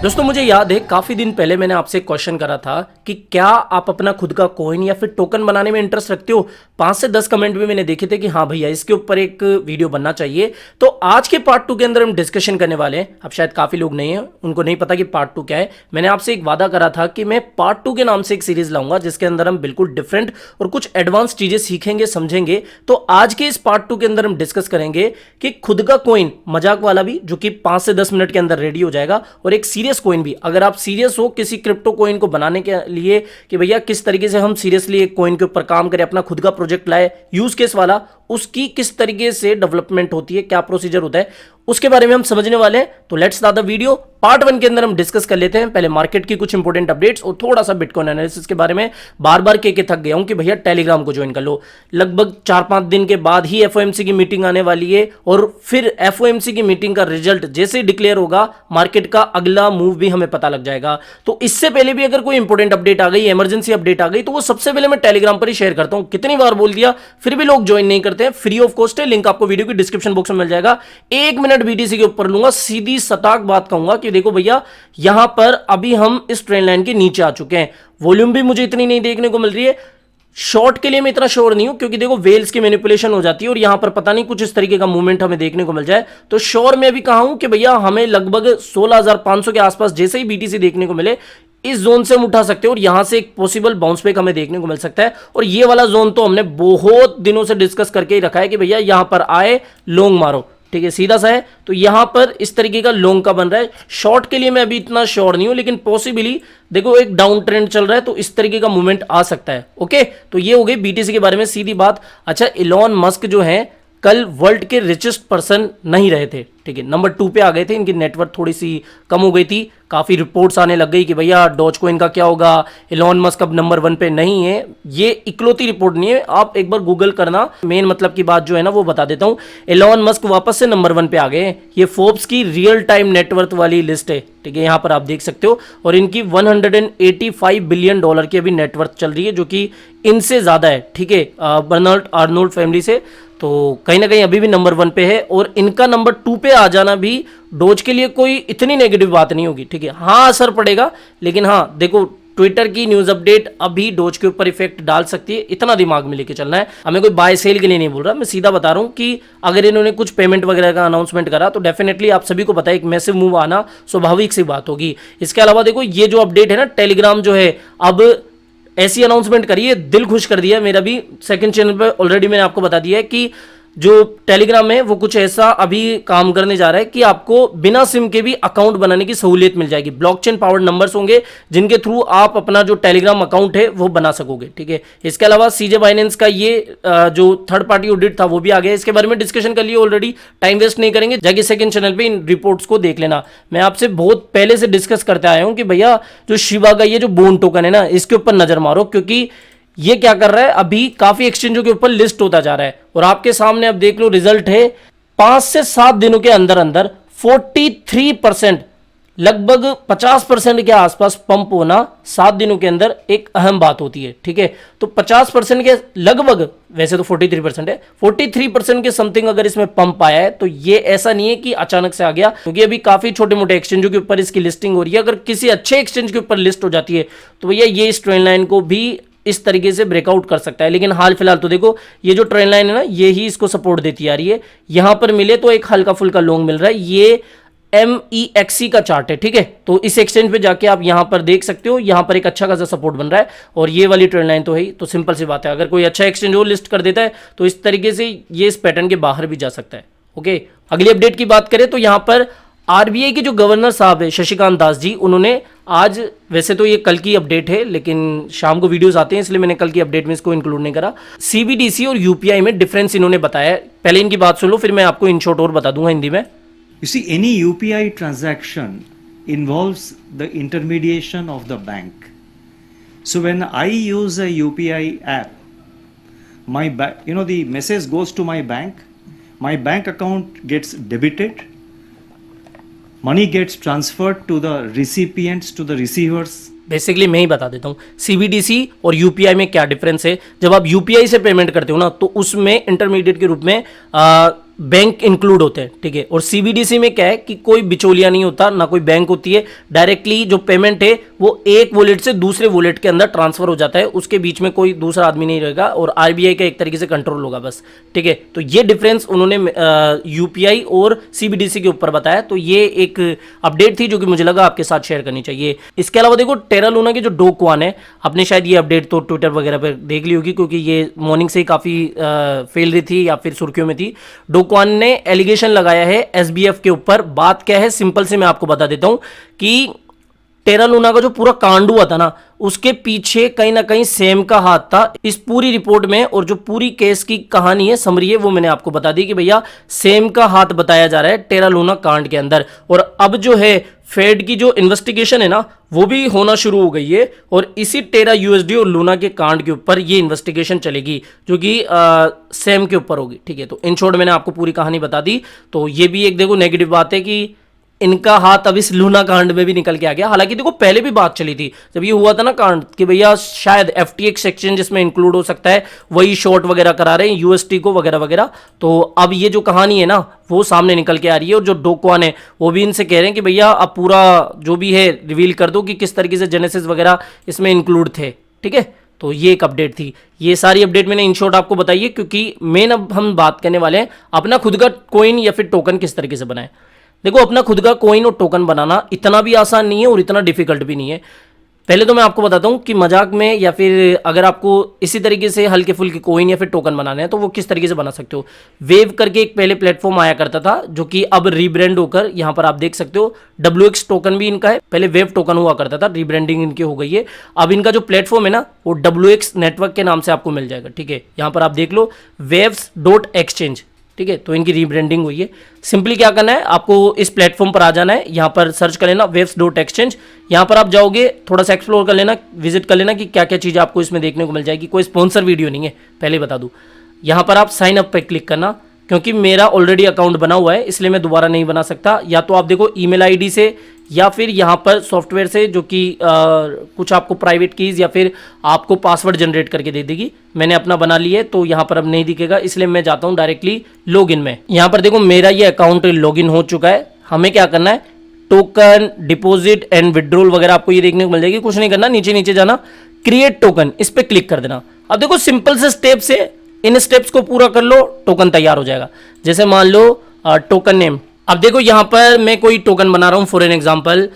दोस्तों मुझे याद है काफी दिन पहले मैंने आपसे एक क्वेश्चन करा था कि क्या आप अपना खुद का कॉइन या फिर टोकन बनाने में इंटरेस्ट रखते हो। 5 से 10 कमेंट भी मैंने देखे थे कि हाँ भैया इसके ऊपर एक वीडियो बनना चाहिए। तो आज के पार्ट 2 के अंदर हम डिस्कशन करने वाले हैं। अब शायद काफी लोग नहीं हैं, उनको नहीं पता कि पार्ट 2 क्या है। मैंने आपसे एक वादा करा था कि मैं पार्ट 2 के नाम से एक सीरीज लाऊंगा जिसके अंदर हम बिल्कुल डिफरेंट और कुछ एडवांस चीजें सीखेंगे समझेंगे। तो आज के इस पार्ट 2 के अंदर हम डिस्कस करेंगे कि खुद का कॉइन, मजाक वाला भी जो कि 5 से 10 मिनट के अंदर रेडी हो जाएगा, और एक सीरियस कॉइन भी। अगर आप सीरियस हो किसी क्रिप्टो कॉइन को बनाने के लिए कि भैया किस तरीके से हम सीरियसली एक कॉइन के ऊपर काम करें, अपना खुद का प्रोजेक्ट लाए यूज केस वाला, उसकी किस तरीके से डेवलपमेंट होती है, क्या प्रोसीजर होता है, उसके बारे में हम समझने वाले हैं। तो let's start the video. Part 1 के अंदर हम डिस्कस कर लेते हैं पहले मार्केट की कुछ इंपॉर्टेंट अपडेट्स और थोड़ा सा बिटकॉइन एनालिसिस के बारे में। बार बार के थक गया हूं कि भैया टेलीग्राम को ज्वाइन कर लो। लगभग 4-5 दिन के बाद ही एफओएमसी की मीटिंग आने वाली है, और फिर एफओएमसी की मीटिंग का रिजल्ट जैसे ही डिक्लेयर होगा मार्केट का अगला मूव भी हमें पता लग जाएगा। तो इससे पहले भी अगर कोई इंपॉर्टेंट अपडेट आ गई, इमरजेंसी अपडेट आ गई, तो वो सबसे पहले मैं टेलीग्राम पर ही शेयर करता हूं। कितनी बार बोल दिया फिर भी लोग ज्वाइन नहीं करते हैं। फ्री ऑफ कॉस्ट है, लिंक आपको वीडियो की डिस्क्रिप्शन बॉक्स में मिल जाएगा। 1 मिनट बीटीसी के ऊपर लूंगा, सीधी सटाक बात कहूंगा कि देखो भैया यहां पर अभी हम इस ट्रेंड लाइन के नीचे आ चुके हैं। वॉल्यूम भी मुझे इतनी नहीं देखने को मिल रही है। शॉर्ट के लिए मैं इतना श्योर नहीं हूं क्योंकि देखो वेल्स की मैनिपुलेशन हो जाती है और यहां पर पता नहीं कुछ इस तरीके का मूवमेंट हमें देखने को मिल जाए। तो श्योर मैं भी कहा हूं कि भैया हमें लगभग 16,500 के आसपास जैसे ही बीटीसी देखने को मिले इस जोन से हम उठा सकते हैं, और यहां से एक पॉसिबल बाउंस बैक हमें देखने को मिल सकता है। और ये वाला जोन तो हमने बहुत दिनों से डिस्कस करके ही रखा है कि भैया यहां पर आए लॉन्ग मारो, ठीक है, सीधा सा है। तो यहां पर इस तरीके का लॉन्ग का बन रहा है। शॉर्ट के लिए मैं अभी इतना श्योर नहीं हूं, लेकिन पॉसिबली देखो एक डाउन ट्रेंड चल रहा है तो इस तरीके का मूवमेंट आ सकता है। ओके, तो ये हो गई बीटीसी के बारे में सीधी बात। अच्छा, इलॉन मस्क जो है कल वर्ल्ड के रिचेस्ट पर्सन नहीं रहे थे, ठीक है, नंबर 2 पे आ गए थे। इनकी नेटवर्थ थोड़ी सी कम हो गई थी। काफी रिपोर्ट्स आने लग गई कि भैया डॉज कॉइन का क्या होगा, इलॉन मस्क अब नंबर 1 पे नहीं है। ये इकलौती रिपोर्ट नहीं है, आप एक बार गूगल करना। मेन मतलब की बात जो है ना वो बता देता हूं। इलॉन मस्क वापस से नंबर 1 पे आ गए हैं। ये फोर्ब्स की रियल टाइम नेटवर्थ वाली लिस्ट है, ठीक है, यहां पर आप देख सकते हो। और इनकी $185 बिलियन की अभी नेटवर्थ चल रही है, जो कि इनसे ज्यादा है, ठीक है, बर्नार्ड आर्नोल्ड फैमिली से। तो कहीं ना कहीं अभी भी नंबर 1 पे है, और इनका नंबर 2 पे आ जाना भी डोज के लिए कोई इतनी नेगेटिव बात नहीं होगी, ठीक है। हाँ असर पड़ेगा, लेकिन हाँ देखो ट्विटर की न्यूज अपडेट अभी डोज के ऊपर इफेक्ट डाल सकती है, इतना दिमाग में लेके चलना है। हमें कोई बाय सेल के लिए नहीं बोल रहा, मैं सीधा बता रहा हूं कि अगर इन्होंने कुछ पेमेंट वगैरह का अनाउंसमेंट करा तो डेफिनेटली आप सभी को पता है एक मैसिव मूव आना स्वाभाविक सी बात होगी। इसके अलावा देखो ये जो अपडेट है ना, टेलीग्राम जो है अब ऐसी अनाउंसमेंट करिए, दिल खुश कर दिया मेरा भी। सेकंड चैनल पे ऑलरेडी मैंने आपको बता दिया है कि जो टेलीग्राम है वो कुछ ऐसा अभी काम करने जा रहा है कि आपको बिना सिम के भी अकाउंट बनाने की सहूलियत मिल जाएगी। ब्लॉकचेन पावर्ड नंबर्स होंगे जिनके थ्रू आप अपना जो टेलीग्राम अकाउंट है वो बना सकोगे, ठीक है। इसके अलावा सीजे बाइनेंस का ये जो थर्ड पार्टी ऑडिट था वो भी आ गया। इसके बारे में डिस्कशन कर लिए ऑलरेडी, टाइम वेस्ट नहीं करेंगे, जाके सेकंड चैनल पे इन रिपोर्ट्स को देख लेना। मैं आपसे बहुत पहले से डिस्कस करते आया हूं कि भैया जो शिबा का ये जो बोन टोकन है ना, इसके ऊपर नजर मारो, क्योंकि ये क्या कर रहा है अभी काफी एक्सचेंजों के ऊपर लिस्ट होता जा रहा है। और आपके सामने अब देख लो रिजल्ट है 5 से 7 दिनों के अंदर अंदर 43%, लगभग 50% के आसपास पंप होना 7 दिनों के अंदर एक अहम बात होती है, ठीक है। तो 50% के लगभग, वैसे तो 43% है, 43% के समथिंग अगर इसमें पंप आया है तो ये ऐसा नहीं है कि अचानक से आ गया, क्योंकि अभी काफी छोटे मोटे एक्सचेंजों के ऊपर इसकी लिस्टिंग हो रही है। अगर किसी अच्छे एक्सचेंज के ऊपर लिस्ट हो जाती है तो भैया ये इस ट्रेंड लाइन को भी इस तरीके से ब्रेकआउट कर सकता है। लेकिन हाल फिलहाल तो देखो ये जो ट्रेंड लाइन है ना, ये ही इसको सपोर्ट देती आ रही है। यहां पर मिले तो एक हल्का फुल्का लॉन्ग मिल रहा है। ये MEXC का चार्ट है, ठीक है। तो इस एक्सचेंज पे जाके आप यहां पर देख सकते हो, यहां पर एक अच्छा खासा सपोर्ट बन रहा है, और ये वाली ट्रेंड लाइन तो है ही। तो सिंपल सी बात है, अगर कोई अच्छा एक्सचेंज और लिस्ट कर देता है तो इस तरीके से ये इस पैटर्न के बाहर भी जा सकता है। ओके, अगली अपडेट की बात करें तो यहां पर आरबीआई के जो गवर्नर साहब है शशिकांत दास जी, उन्होंने आज, वैसे तो ये कल की अपडेट है लेकिन शाम को वीडियोस आते हैं इसलिए मैंने कल की अपडेट में इसको इंक्लूड नहीं करा, सीबीडीसी और यूपीआई में डिफरेंस इन्होंने बताया। पहले इनकी बात सुन लो, फिर मैं आपको इन शॉर्ट और बता दूंगा हिंदी में। You see, any UPI transaction involves the intermediation of the bank. So when I use a UPI app, the message goes to my bank account gets debited, money gets transferred to the recipients, to the receivers. Basically मैं ही बता देता हूँ CBDC और UPI में क्या difference है। जब आप यूपीआई से पेमेंट करते हो ना तो उसमें इंटरमीडिएट के रूप में बैंक इंक्लूड होते हैं, ठीक है। और सीबीडीसी में क्या है कि कोई बिचौलिया नहीं होता, ना कोई बैंक होती है, डायरेक्टली जो पेमेंट है वो एक वॉलेट से दूसरे वॉलेट के अंदर ट्रांसफर हो जाता है, उसके बीच में कोई दूसरा आदमी नहीं रहेगा और आरबीआई का एक तरीके से कंट्रोल होगा बस, ठीक है। तो ये डिफरेंस उन्होंने यूपीआई और सीबीडीसी के ऊपर बताया, तो ये एक अपडेट थी जो कि मुझे लगा आपके साथ शेयर करनी चाहिए। इसके अलावा देखो टेरा लूना की जो डो क्वान है, आपने शायद ये अपडेट तो ट्विटर वगैरह पर देख ली होगी, क्योंकि ये मॉर्निंग से ही काफ़ी फैल रही थी या फिर सुर्खियों में थी। डो क्वान ने एलिगेशन लगाया है एसबीएफ के ऊपर। बात क्या है, सिंपल से मैं आपको बता देता हूं कि टेरा लूना का जो पूरा कांड हुआ था ना, उसके पीछे कहीं ना कहीं सेम का हाथ था इस पूरी रिपोर्ट में। और जो पूरी केस की कहानी है, समरी है, वो मैंने आपको बता दी कि भैया सेम का हाथ बताया जा रहा है टेरा लूना कांड के अंदर। और अब जो है फेड की जो इन्वेस्टिगेशन है ना, वो भी होना शुरू हो गई है और इसी टेरा यूएसडी और लूना के कांड के ऊपर ये इन्वेस्टिगेशन चलेगी, जो कि सेम के ऊपर होगी, ठीक है। तो इन शॉर्ट मैंने आपको पूरी कहानी बता दी। तो ये भी एक देखो नेगेटिव बात है कि इनका हाथ अब इस लूना कांड में भी निकल के आ गया। हालांकि देखो पहले भी बात चली थी जब ये हुआ था ना कांड, कि भैया शायद एफटीएक्स एक्सचेंज इसमें इंक्लूड हो सकता है, वही शॉर्ट वगैरह करा रहे हैं यूएसटी को वगैरह वगैरह। तो अब ये जो कहानी है ना, वो सामने निकल के आ रही है। और जो डो क्वान है वो भी इनसे कह रहे हैं कि भैया अब पूरा जो भी है रिवील कर दो कि किस तरीके से जेनेसिस वगैरह इसमें इंक्लूड थे, ठीक है। तो ये एक अपडेट थी। ये सारी अपडेट मैंने इन शॉर्ट आपको बताइए, क्योंकि मेन अब हम बात करने वाले हैं अपना खुद का कोइन या फिर टोकन किस तरीके से बनाए। देखो अपना खुद का कोइन और टोकन बनाना इतना भी आसान नहीं है और इतना डिफिकल्ट भी नहीं है। पहले तो मैं आपको बताता हूँ कि मजाक में या फिर अगर आपको इसी तरीके से हल्के फुल्के कोइन या फिर टोकन बनाने हैं तो वो किस तरीके से बना सकते हो। वेव करके एक पहले प्लेटफॉर्म आया करता था, जो कि अब रीब्रांड होकर यहाँ पर आप देख सकते हो WX टोकन भी इनका है। पहले वेव टोकन हुआ करता था, रीब्रांडिंग इनकी हो गई है। अब इनका जो प्लेटफॉर्म है ना, वो WX नेटवर्क के नाम से आपको मिल जाएगा, ठीक है। यहाँ पर आप देख लो waves.exchange, ठीक है। तो इनकी रीब्रांडिंग हुई है। सिंपली क्या करना है, आपको इस प्लेटफॉर्म पर आ जाना है, यहाँ पर सर्च कर लेना waves.exchange। यहाँ पर आप जाओगे, थोड़ा सा एक्सप्लोर कर लेना, विजिट कर लेना कि क्या क्या चीज़ आपको इसमें देखने को मिल जाएगी। कोई स्पॉन्सर वीडियो नहीं है, पहले बता दूँ। यहाँ पर आप साइन अप पे क्लिक करना, क्योंकि मेरा ऑलरेडी अकाउंट बना हुआ है इसलिए मैं दोबारा नहीं बना सकता। या तो आप देखो ईमेल आईडी से या फिर यहाँ पर सॉफ्टवेयर से, जो कि कुछ आपको प्राइवेट कीज़ या फिर आपको पासवर्ड जनरेट करके दे देगी। मैंने अपना बना लिया है तो यहाँ पर अब नहीं दिखेगा, इसलिए मैं जाता हूँ डायरेक्टली लॉगिन में। यहाँ पर देखो मेरा ये अकाउंट लॉगिन हो चुका है। हमें क्या करना है, टोकन डिपॉजिट एंड विड्रॉल वगैरह आपको ये देखने को मिल जाएगी। कुछ नहीं करना, नीचे नीचे जाना, क्रिएट टोकन, इस पर क्लिक कर देना। अब देखो सिंपल से स्टेप से इन स्टेप्स को पूरा कर लो, टोकन तैयार हो जाएगा। जैसे मान लो टोकन नेम, अब देखो यहाँ पर मैं कोई टोकन बना रहा हूँ, फॉर एन एग्जाम्पल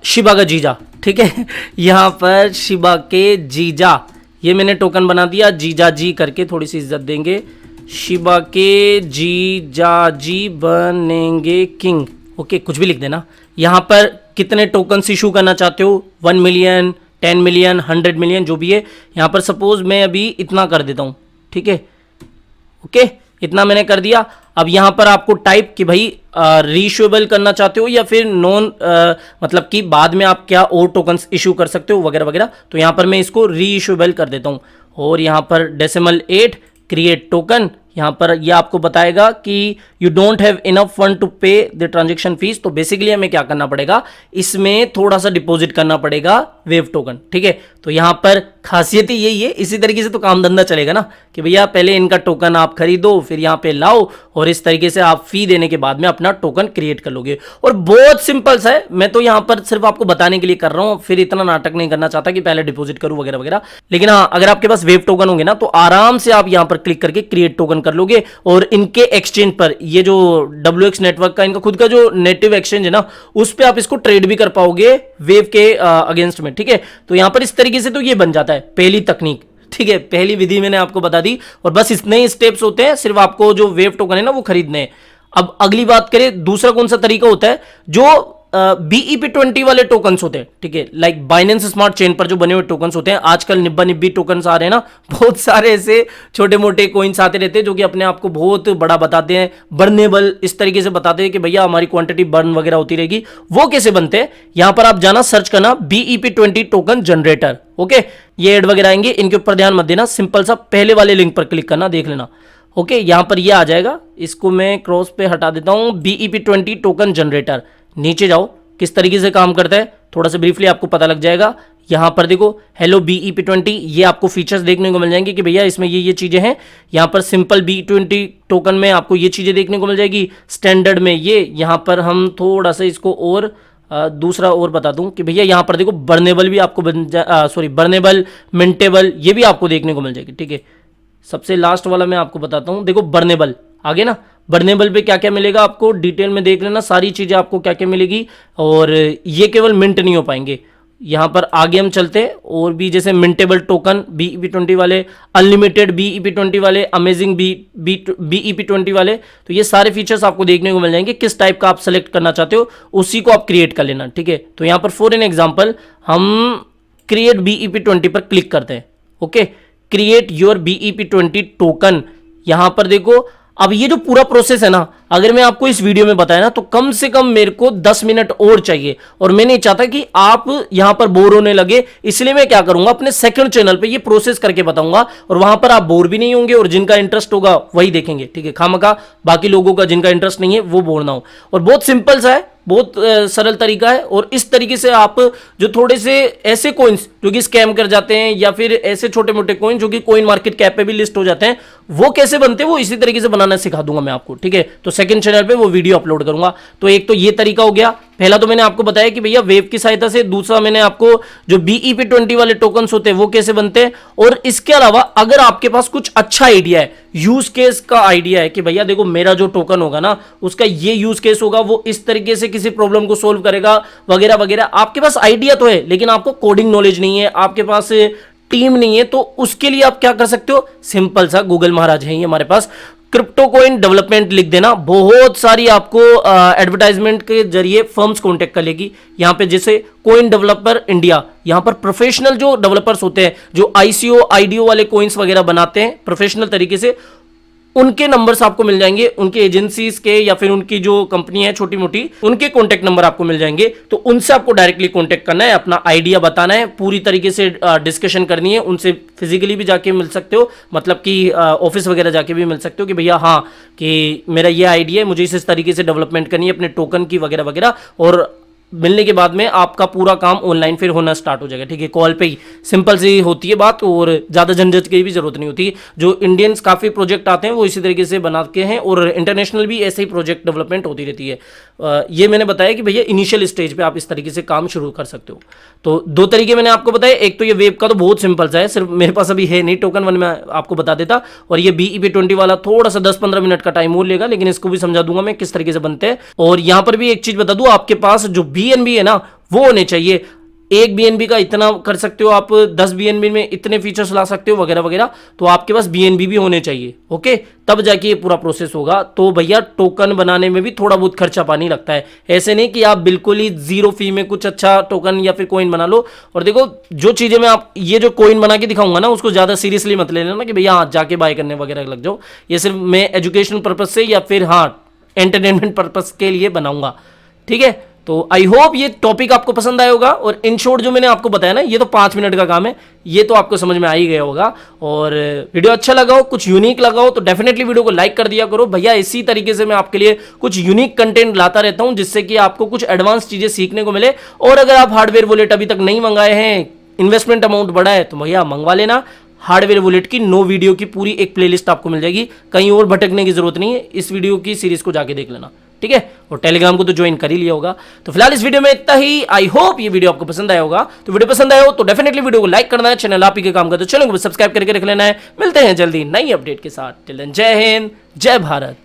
शिबा का जीजा, ठीक है। यहाँ पर शिबा के जीजा, ये मैंने टोकन बना दिया, जीजा जी करके थोड़ी सी इज्जत देंगे। शिबा के जीजा जी बनेंगे किंग, ओके, कुछ भी लिख देना। यहाँ पर कितने टोकन इशू करना चाहते हो, 1 मिलियन, 10 मिलियन, 100 मिलियन, जो भी है। यहाँ पर सपोज मैं अभी इतना कर देता हूँ, ठीक है, ओके, इतना मैंने कर दिया। अब यहां पर आपको टाइप कि भाई रीइश्यूएबल करना चाहते हो या फिर नॉन, मतलब कि बाद में आप क्या और टोकन्स इशू कर सकते हो वगैरह वगैरह। तो यहां पर मैं इसको रीइश्यूएबल कर देता हूं। और यहां पर डेसिमल 8 क्रिएट टोकन, यहाँ पर ये आपको बताएगा कि you don't have enough fund to pay the transaction fees. तो बेसिकली हमें क्या करना पड़ेगा, इसमें थोड़ा सा डिपॉजिट करना पड़ेगा वेव टोकन, ठीक है। तो यहाँ पर खासियत ही यही है, इसी तरीके से तो काम धंधा चलेगा ना, कि भैया पहले इनका टोकन आप खरीदो, फिर यहाँ पे लाओ, और इस तरीके से आप फी देने के बाद में अपना टोकन क्रिएट कर लोगे। और बहुत सिंपल सा है, मैं तो यहाँ पर सिर्फ आपको बताने के लिए कर रहा हूँ, फिर इतना नाटक नहीं करना चाहता कि पहले डिपॉजिट करूँ वगैरह वगैरह। लेकिन हाँ, अगर आपके पास वेव टोकन होंगे ना, तो आराम से आप यहाँ पर क्लिक करके क्रिएट टोकन कर लोगे। और इनके एक्सचेंज पर, ये जो WX नेटवर्क का इनका खुद का जो नेटिव एक्सचेंज है ना, उस पर आप इसको ट्रेड भी कर पाओगे वेव के अगेंस्ट में, ठीक है। तो यहाँ पर इस तरीके से तो ये बन जाता है पहली तकनीक, ठीक है, पहली विधि मैंने आपको बता दी। और बस इतने ही स्टेप्स होते हैं, सिर्फ आपको जो वेव टोकन है ना वो खरीदने हैं। अब अगली बात करें, दूसरा कौन सा तरीका होता है, जो BEP20 वाले टोकन्स होते हैं, ठीक है, लाइक बाइनेंस स्मार्ट चेन पर जो बने हुए टोकन्स होते हैं। आजकल निब्बा निब्बी टोकन्स आ रहे हैं ना, बहुत सारे ऐसे छोटे मोटे कॉइन्स आते रहते हैं जो कि अपने आप को बहुत बड़ा बताते हैं, बर्नेबल, इस तरीके से बताते हैं कि भैया हमारी क्वांटिटी बर्न वगैरह होती रहेगी। वो कैसे बनते हैं, यहां पर आप जाना, सर्च करना BEP20 टोकन जनरेटर, ओके। ये एड वगैरह आएंगे, इनके ऊपर ध्यान मत देना, सिंपल सा पहले वाले लिंक पर क्लिक करना, देख लेना, ओके। यहां पर ये आ जाएगा, इसको मैं क्रॉस पे हटा देता हूं, BEP20 टोकन जनरेटर। नीचे जाओ, किस तरीके से काम करता है थोड़ा सा ब्रीफली आपको पता लग जाएगा। यहाँ पर देखो हेलो BEP20, ये आपको फीचर्स देखने को मिल जाएंगे कि भैया इसमें ये चीज़ें हैं। यहाँ पर सिंपल BE20 टोकन में आपको ये चीज़ें देखने को मिल जाएगी। स्टैंडर्ड में ये, यहाँ पर हम थोड़ा सा इसको और दूसरा और बता दूं कि भैया यहाँ पर देखो बर्नेबल भी आपको बर्नेबल मिंटेबल ये भी आपको देखने को मिल जाएगी। ठीक है, सबसे लास्ट वाला मैं आपको बताता हूँ। देखो बर्नेबल आगे ना, बर्नेबल पे क्या क्या मिलेगा आपको डिटेल में देख लेना, सारी चीज़ें आपको क्या क्या मिलेगी। और ये केवल मिंट नहीं हो पाएंगे। यहाँ पर आगे हम चलते हैं और भी, जैसे मिंटेबल टोकन BEP20 वाले, अनलिमिटेड BEP20 वाले, अमेजिंग BEP20 वाले, तो ये सारे फीचर्स आपको देखने को मिल जाएंगे। किस टाइप का आप सेलेक्ट करना चाहते हो उसी को आप क्रिएट कर लेना। ठीक है, तो यहाँ पर फॉर एन एग्जाम्पल हम क्रिएट BEP20 पर क्लिक करते हैं। Okay, create your BEP20 token. यहाँ पर देखो अब ये जो पूरा प्रोसेस है ना, अगर मैं आपको इस वीडियो में बताया ना तो कम से कम मेरे को 10 मिनट और चाहिए, और मैं नहीं चाहता कि आप यहां पर बोर होने लगे। इसलिए मैं क्या करूंगा, अपने सेकंड चैनल पे ये प्रोसेस करके बताऊंगा, और वहां पर आप बोर भी नहीं होंगे, और जिनका इंटरेस्ट होगा वही देखेंगे। ठीक है, खामखा बाकी लोगों का जिनका इंटरेस्ट नहीं है वो बोर ना हो। और बहुत सिंपल सा है, बहुत सरल तरीका है। और इस तरीके से आप जो थोड़े से ऐसे कॉइन्स जो कि स्कैम कर जाते हैं, या फिर ऐसे छोटे मोटे कॉइन जो कि कॉइन मार्केट कैप पे भी लिस्ट हो जाते हैं, वो कैसे बनते हैं वो इसी तरीके से बनाना सिखा दूंगा मैं आपको। ठीक है, तो सेकंड चैनल पे वो वीडियो अपलोड करूंगा। तो एक तो ये तरीका हो गया, पहला तो मैंने आपको बताया कि भैया वेब की सहायता से, दूसरा मैंने आपको जो BEP20 वाले टोकन्स होते हैं वो कैसे बनते हैं। और इसके अलावा अगर आपके पास कुछ अच्छा आइडिया है, यूज केस का आइडिया है कि भैया देखो मेरा जो टोकन होगा ना उसका ये यूज केस होगा, वो इस तरीके से किसी प्रॉब्लम को सोल्व करेगा वगैरह वगैरह, आपके पास आइडिया तो है लेकिन आपको कोडिंग नॉलेज नहीं है, आपके पास टीम नहीं है, तो उसके लिए आप क्या कर सकते हो, सिंपल सा गूगल महाराज है ये हमारे पास, क्रिप्टो कॉइन डेवलपमेंट लिख देना, बहुत सारी आपको एडवर्टाइजमेंट के जरिए फर्म्स कांटेक्ट कर लेगी। यहाँ पे जैसे कॉइन डेवलपर इंडिया, यहाँ पर प्रोफेशनल जो डेवलपर्स होते हैं, जो ICO IDO वाले कॉइन्स वगैरह बनाते हैं प्रोफेशनल तरीके से, उनके नंबर्स आपको मिल जाएंगे, उनके एजेंसीज के या फिर उनकी जो कंपनी है छोटी मोटी, उनके कॉन्टेक्ट नंबर आपको मिल जाएंगे। तो उनसे आपको डायरेक्टली कॉन्टेक्ट करना है, अपना आइडिया बताना है, पूरी तरीके से डिस्कशन करनी है। उनसे फिजिकली भी जाके मिल सकते हो, मतलब कि ऑफिस वगैरह जाके भी मिल सकते हो कि भैया हाँ कि मेरा ये आइडिया है, मुझे इस तरीके से डेवलपमेंट करनी है अपने टोकन की वगैरह वगैरह। और मिलने के बाद में आपका पूरा काम ऑनलाइन फिर होना स्टार्ट हो जाएगा। ठीक है, कॉल पे ही सिंपल सी होती है बात, और ज़्यादा झंझट की भी जरूरत नहीं होती। जो इंडियंस काफ़ी प्रोजेक्ट आते हैं वो इसी तरीके से बना के हैं, और इंटरनेशनल भी ऐसे ही प्रोजेक्ट डेवलपमेंट होती रहती है। ये मैंने बताया कि भैया इनिशियल स्टेज पे आप इस तरीके से काम शुरू कर सकते हो। तो दो तरीके मैंने आपको बताए, एक तो ये वेब का तो बहुत सिंपल सा है, सिर्फ मेरे पास अभी है नहीं, टोकन वन में आपको बता देता, और ये BEP20 वाला थोड़ा सा 10-15 मिनट का टाइम और लेगा, लेकिन इसको भी समझा दूंगा मैं किस तरीके से बनते हैं। और यहाँ पर भी एक चीज बता दूं, आपके पास जो BNB है ना वो होने चाहिए। एक BNB का इतना कर सकते हो आप, 10 BNB में इतने फीचर्स ला सकते हो वगैरह वगैरह, तो आपके पास BNB भी होने चाहिए। ओके, तब जाके ये पूरा प्रोसेस होगा। तो भैया टोकन बनाने में भी थोड़ा बहुत खर्चा पानी लगता है, ऐसे नहीं कि आप बिल्कुल ही जीरो फी में कुछ अच्छा टोकन या फिर कॉइन बना लो। और देखो जो चीजें मैं आप ये जो कॉइन बना के दिखाऊंगा ना उसको ज्यादा सीरियसली मत ले लेना कि भैया हाँ जाके बाय करने वगैरह लग जाओ। ये सिर्फ मैं एजुकेशनल पर्पज से या फिर हाँ एंटरटेनमेंट पर्पज के लिए बनाऊंगा। ठीक है, तो आई होप ये टॉपिक आपको पसंद आया होगा। और इन शॉर्ट जो मैंने आपको बताया ना ये तो 5 मिनट का काम है, ये तो आपको समझ में आ ही गया होगा। और वीडियो अच्छा लगा हो, कुछ यूनिक लगा हो तो डेफिनेटली वीडियो को लाइक कर दिया करो भैया। इसी तरीके से मैं आपके लिए कुछ यूनिक कंटेंट लाता रहता हूं जिससे कि आपको कुछ एडवांस चीजें सीखने को मिले। और अगर आप हार्डवेयर वॉलेट अभी तक नहीं मंगाए हैं, इन्वेस्टमेंट अमाउंट बड़ा है, तो भैया मंगवा लेना। हार्डवेयर वॉलेट की 9 वीडियो की पूरी एक प्लेलिस्ट आपको मिल जाएगी, कहीं और भटकने की जरूरत नहीं है, इस वीडियो की सीरीज को जाके देख लेना। ठीक है, और टेलीग्राम को तो ज्वाइन कर ही लिया होगा। तो फिलहाल इस वीडियो में इतना ही। आई होप ये वीडियो आपको पसंद आया होगा। तो वीडियो पसंद आया हो तो डेफिनेटली वीडियो को लाइक करना है, चैनल आप ही के काम का तो चैनल को सब्सक्राइब करके रख लेना है। मिलते हैं जल्दी नई अपडेट के साथ। टिल देन जय हिंद, जय भारत।